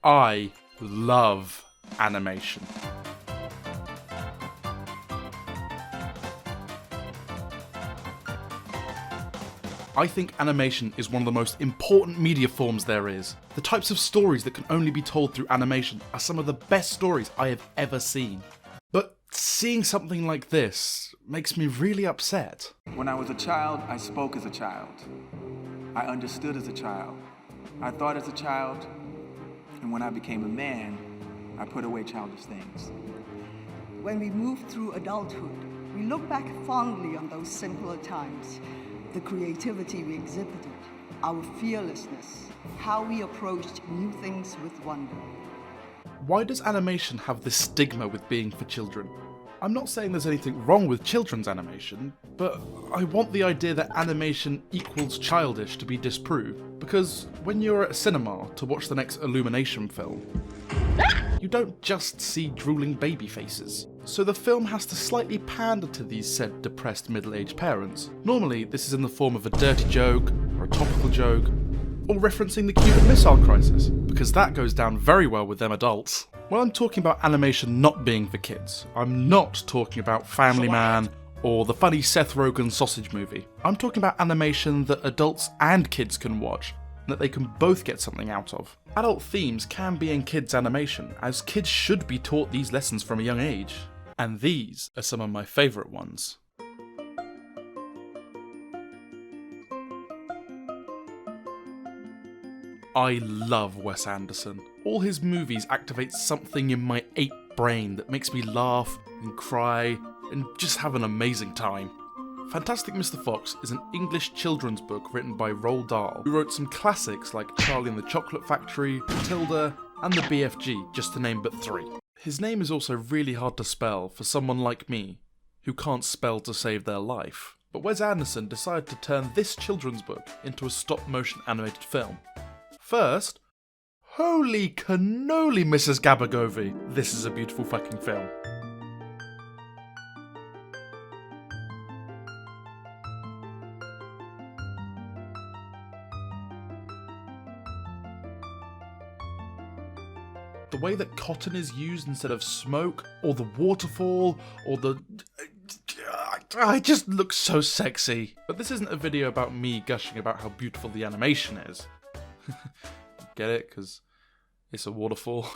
I love animation. I think animation is one of the most important media forms there is. The types of stories that can only be told through animation are some of the best stories I have ever seen. But seeing something like this makes me really upset. When I was a child, I spoke as a child. I understood as a child. I thought as a child. And when I became a man, I put away childish things. When we move through adulthood, we look back fondly on those simpler times. The creativity we exhibited, our fearlessness, how we approached new things with wonder. Why does animation have this stigma with being for children? I'm not saying there's anything wrong with children's animation, but I want the idea that animation equals childish to be disproved, because when you're at a cinema to watch the next Illumination film, you don't just see drooling baby faces. So the film has to slightly pander to these said depressed middle-aged parents. Normally, this is in the form of a dirty joke, or a topical joke, or referencing the Cuban Missile Crisis, because that goes down very well with them adults. When I'm talking about animation not being for kids, I'm not talking about Family Man or the funny Seth Rogen sausage movie. I'm talking about animation that adults and kids can watch, and that they can both get something out of. Adult themes can be in kids' animation, as kids should be taught these lessons from a young age. And these are some of my favourite ones. I love Wes Anderson. All his movies activate something in my ape brain that makes me laugh and cry and just have an amazing time. Fantastic Mr. Fox is an English children's book written by Roald Dahl, who wrote some classics like Charlie and the Chocolate Factory, Matilda, and the BFG, just to name but three. His name is also really hard to spell for someone like me, who can't spell to save their life. But Wes Anderson decided to turn this children's book into a stop-motion animated film. First, holy cannoli, Mrs. Gabagovi, this is a beautiful fucking film. The way that cotton is used instead of smoke, or the waterfall, or the... it just looks so sexy. But this isn't a video about me gushing about how beautiful the animation is. Get it? Because it's a waterfall.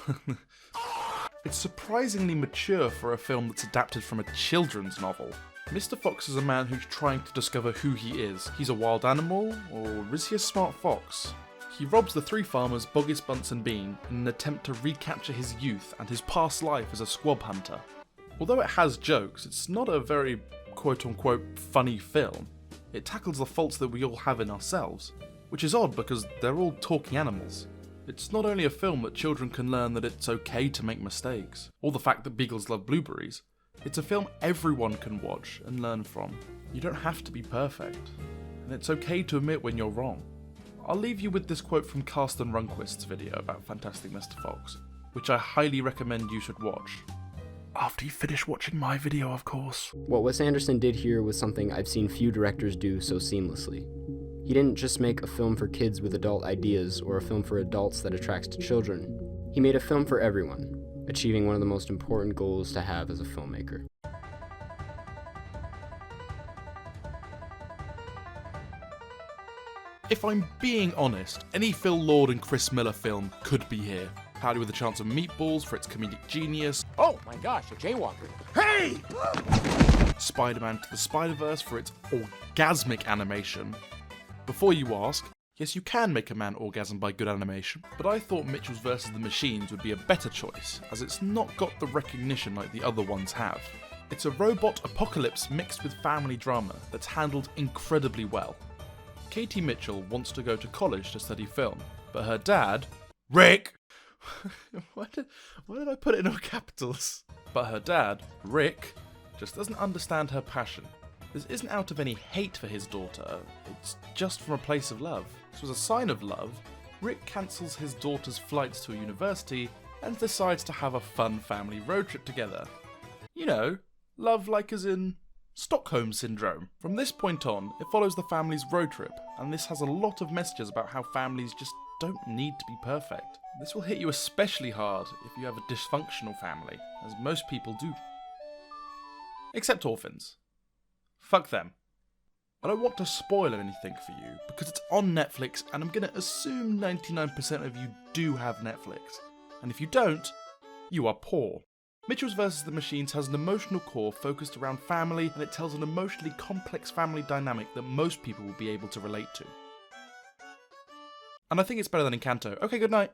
It's surprisingly mature for a film that's adapted from a children's novel. Mr. Fox is a man who's trying to discover who he is. He's a wild animal, or is he a smart fox? He robs the three farmers, Boggis, Bunce and Bean, in an attempt to recapture his youth and his past life as a squab hunter. Although it has jokes, it's not a very quote-unquote funny film. It tackles the faults that we all have in ourselves, which is odd because they're all talking animals. It's not only a film that children can learn that it's okay to make mistakes, or the fact that beagles love blueberries. It's a film everyone can watch and learn from. You don't have to be perfect, and it's okay to admit when you're wrong. I'll leave you with this quote from Carsten Runquist's video about Fantastic Mr. Fox, which I highly recommend you should watch. After you finish watching my video, of course. What Wes Anderson did here was something I've seen few directors do so seamlessly. He didn't just make a film for kids with adult ideas or a film for adults that attracts to children. He made a film for everyone, achieving one of the most important goals to have as a filmmaker. If I'm being honest, any Phil Lord and Chris Miller film could be here. Pally with a Chance of Meatballs for its comedic genius. Oh my gosh, a jaywalker. Hey! Spider-Man to the Spider-Verse for its orgasmic animation. Before you ask, yes, you can make a man orgasm by good animation, but I thought Mitchell's vs. the Machines would be a better choice, as it's not got the recognition like the other ones have. It's a robot apocalypse mixed with family drama that's handled incredibly well. Katie Mitchell wants to go to college to study film, but her dad, Rick, why did I put it in all capitals? But her dad, Rick, just doesn't understand her passion. This isn't out of any hate for his daughter, it's just from a place of love. So as a sign of love, Rick cancels his daughter's flights to a university and decides to have a fun family road trip together. You know, love like as in Stockholm Syndrome. From this point on, it follows the family's road trip, and this has a lot of messages about how families just don't need to be perfect. This will hit you especially hard if you have a dysfunctional family, as most people do. Except orphans. Fuck them. I don't want to spoil anything for you, because it's on Netflix, and I'm gonna assume 99% of you do have Netflix. And if you don't, you are poor. Mitchells vs. the Machines has an emotional core focused around family, and it tells an emotionally complex family dynamic that most people will be able to relate to. And I think it's better than Encanto. Okay, good night.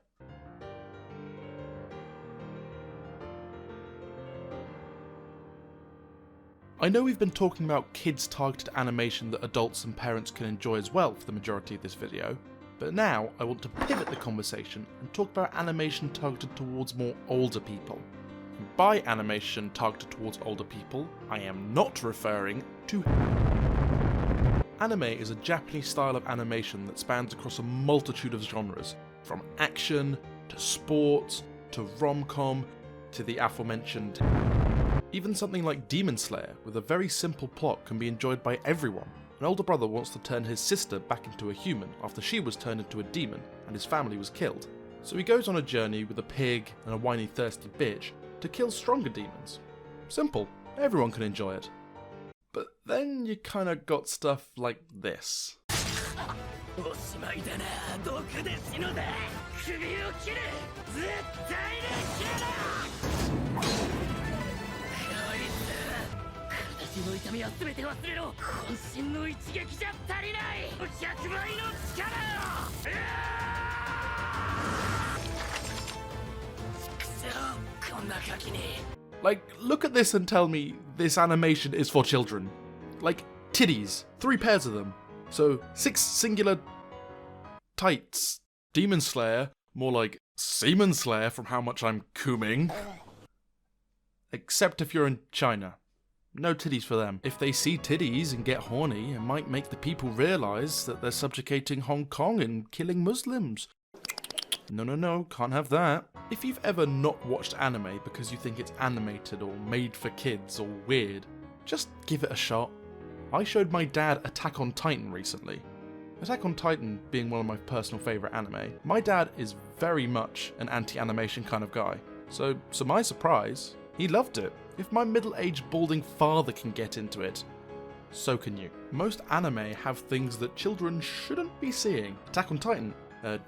I know we've been talking about kids-targeted animation that adults and parents can enjoy as well for the majority of this video, but now I want to pivot the conversation and talk about animation targeted towards more older people. And by animation targeted towards older people, I am not referring to anime is a Japanese style of animation that spans across a multitude of genres, from action, to sports, to rom-com, to the aforementioned. Even something like Demon Slayer, with a very simple plot, can be enjoyed by everyone. An older brother wants to turn his sister back into a human after she was turned into a demon and his family was killed. So he goes on a journey with a pig and a whiny thirsty bitch to kill stronger demons. Simple, everyone can enjoy it. But then you kinda got stuff like this. Like, look at this and tell me this animation is for children. Like, titties, 3 pairs of them. So, 6 singular tights. Demon Slayer, more like Semen Slayer from how much I'm cooming. Except if you're in China. No titties for them. If they see titties and get horny, it might make the people realise that they're subjugating Hong Kong and killing Muslims. No, can't have that. If you've ever not watched anime because you think it's animated or made for kids or weird, just give it a shot. I showed my dad Attack on Titan recently. Attack on Titan being one of my personal favourite anime, my dad is very much an anti-animation kind of guy. So to my surprise, he loved it. If my middle-aged balding father can get into it, so can you. Most anime have things that children shouldn't be seeing. Attack on Titan,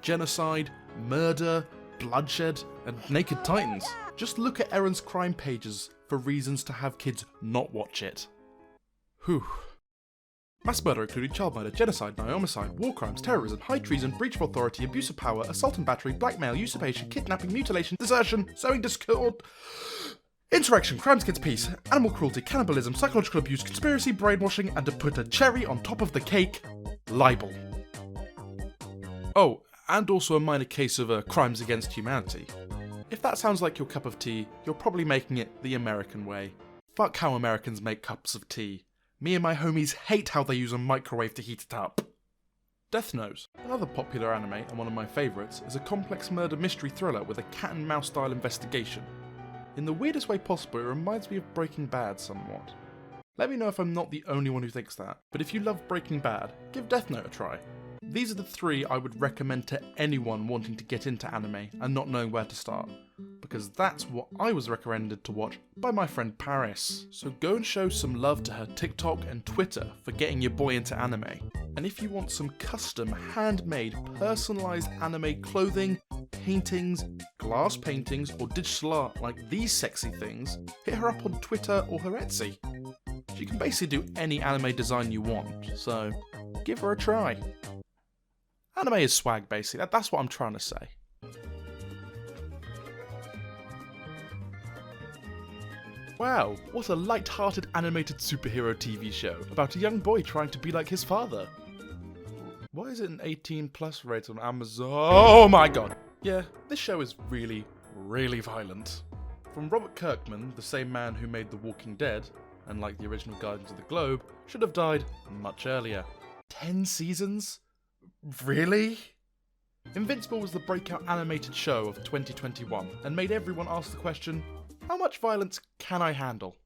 genocide, murder, bloodshed, and naked titans. Just look at Erin's crime pages for reasons to have kids not watch it. Whew. Mass murder including child murder, genocide, homicide, war crimes, terrorism, high treason, breach of authority, abuse of power, assault and battery, blackmail, usurpation, kidnapping, mutilation, desertion, sowing discord, insurrection, crimes against peace, animal cruelty, cannibalism, psychological abuse, conspiracy, brainwashing, and to put a cherry on top of the cake, libel. Oh, and also a minor case of crimes against humanity. If that sounds like your cup of tea, you're probably making it the American way. Fuck how Americans make cups of tea. Me and my homies hate how they use a microwave to heat it up. Death Note, another popular anime and one of my favourites, is a complex murder mystery thriller with a cat and mouse style investigation. In the weirdest way possible, it reminds me of Breaking Bad somewhat. Let me know if I'm not the only one who thinks that, but if you love Breaking Bad, give Death Note a try. These are the 3 I would recommend to anyone wanting to get into anime and not knowing where to start, because that's what I was recommended to watch by my friend Paris. So go and show some love to her TikTok and Twitter for getting your boy into anime. And if you want some custom, handmade, personalised anime clothing, paintings, glass paintings, or digital art like these sexy things, hit her up on Twitter or her Etsy. She can basically do any anime design you want, so give her a try. Anime is swag, basically. That's what I'm trying to say. Wow, what a light-hearted animated superhero TV show about a young boy trying to be like his father. Why is it an 18+ rated on Amazon? Oh my god! Yeah, this show is really, really violent. From Robert Kirkman, the same man who made The Walking Dead, and like the original Guardians of the Globe, should have died much earlier. 10 seasons? Really? Invincible was the breakout animated show of 2021 and made everyone ask the question, how much violence can I handle?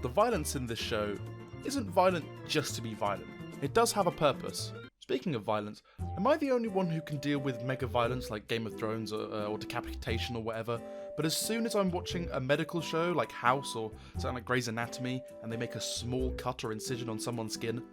The violence in this show isn't violent just to be violent. It does have a purpose. Speaking of violence, am I the only one who can deal with mega violence like Game of Thrones or decapitation or whatever? But as soon as I'm watching a medical show like House or something like Grey's Anatomy and they make a small cut or incision on someone's skin,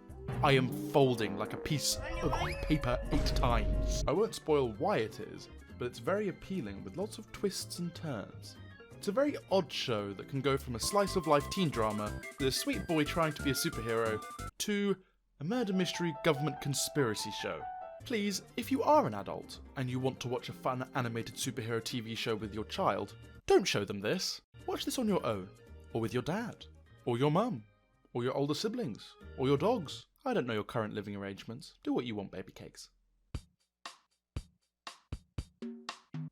I am folding like a piece of paper 8 times. I won't spoil why it is, but it's very appealing with lots of twists and turns. It's a very odd show that can go from a slice of life teen drama with a sweet boy trying to be a superhero to a murder mystery government conspiracy show. Please, if you are an adult and you want to watch a fun animated superhero TV show with your child, don't show them this. Watch this on your own, or with your dad, or your mum, or your older siblings, or your dogs. I don't know your current living arrangements. Do what you want, baby cakes.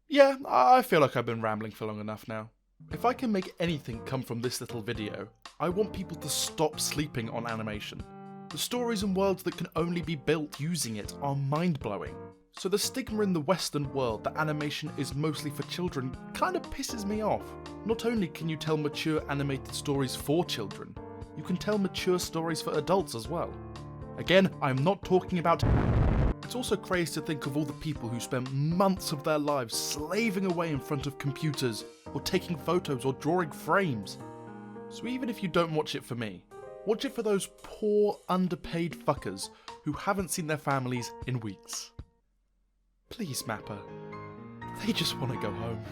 Yeah, I feel like I've been rambling for long enough now. If I can make anything come from this little video, I want people to stop sleeping on animation. The stories and worlds that can only be built using it are mind-blowing. So the stigma in the Western world that animation is mostly for children kind of pisses me off. Not only can you tell mature animated stories for children, you can tell mature stories for adults as well. Again, I'm not talking about... It's also crazy to think of all the people who spend months of their lives slaving away in front of computers, or taking photos or drawing frames. So even if you don't watch it for me, watch it for those poor, underpaid fuckers who haven't seen their families in weeks. Please, Mapper. They just want to go home.